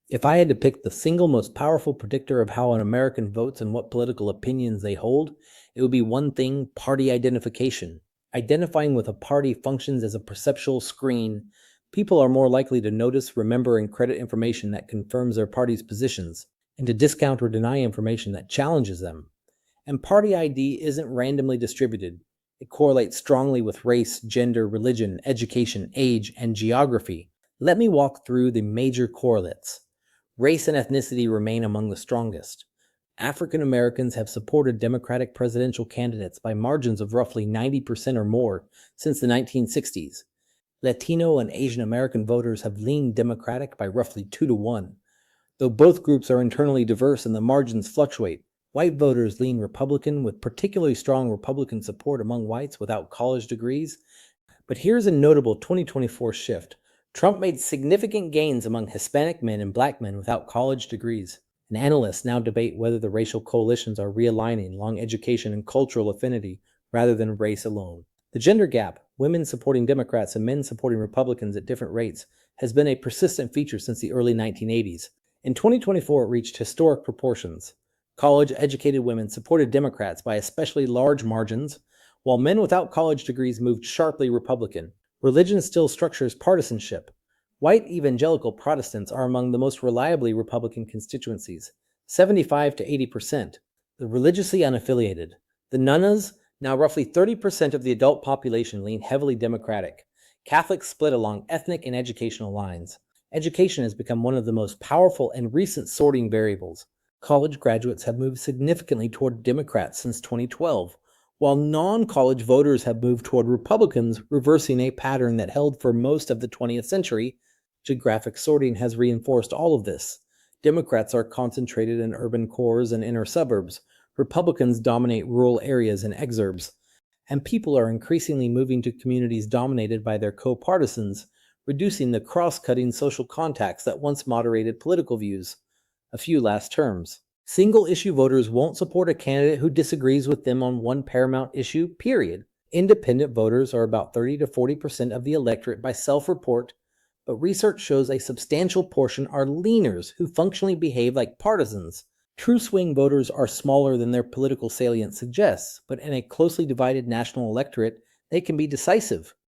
If I had to pick the single most powerful predictor of how an American votes and what political opinions they hold, it would be one thing: party identification. Identifying with a party functions as a perceptual screen. People are more likely to notice, remember, and credit information that confirms their party's positions, and to discount or deny information that challenges them. And party ID isn't randomly distributed. It correlates strongly with race, gender, religion, education, age, and geography. Let me walk through the major correlates. Race and ethnicity remain among the strongest. African Americans have supported Democratic presidential candidates by margins of roughly 90% or more since the 1960s. Latino and Asian American voters have leaned Democratic by roughly 2 to 1. Though both groups are internally diverse and the margins fluctuate, white voters lean Republican with particularly strong Republican support among whites without college degrees. But here's a notable 2024 shift. Trump made significant gains among Hispanic men and black men without college degrees. And analysts now debate whether the racial coalitions are realigning along education and cultural affinity rather than race alone. The gender gap, women supporting Democrats and men supporting Republicans at different rates, has been a persistent feature since the early 1980s. In 2024, it reached historic proportions. College-educated women supported Democrats by especially large margins, while men without college degrees moved sharply Republican. Religion still structures partisanship. White evangelical Protestants are among the most reliably Republican constituencies, 75 to 80%. The religiously unaffiliated. The nunnas, now roughly 30% of the adult population, lean heavily Democratic. Catholics split along ethnic and educational lines. Education has become one of the most powerful and recent sorting variables. College graduates have moved significantly toward Democrats since 2012, while non-college voters have moved toward Republicans, reversing a pattern that held for most of the 20th century. Geographic sorting has reinforced all of this. Democrats are concentrated in urban cores and inner suburbs. Republicans dominate rural areas and exurbs. And people are increasingly moving to communities dominated by their co-partisans, reducing the cross-cutting social contacts that once moderated political views. A few last terms. Single-issue voters won't support a candidate who disagrees with them on one paramount issue, period. Independent voters are about 30 to 40% of the electorate by self-report, but research shows a substantial portion are leaners who functionally behave like partisans. True swing voters are smaller than their political salience suggests, but in a closely divided national electorate, they can be decisive.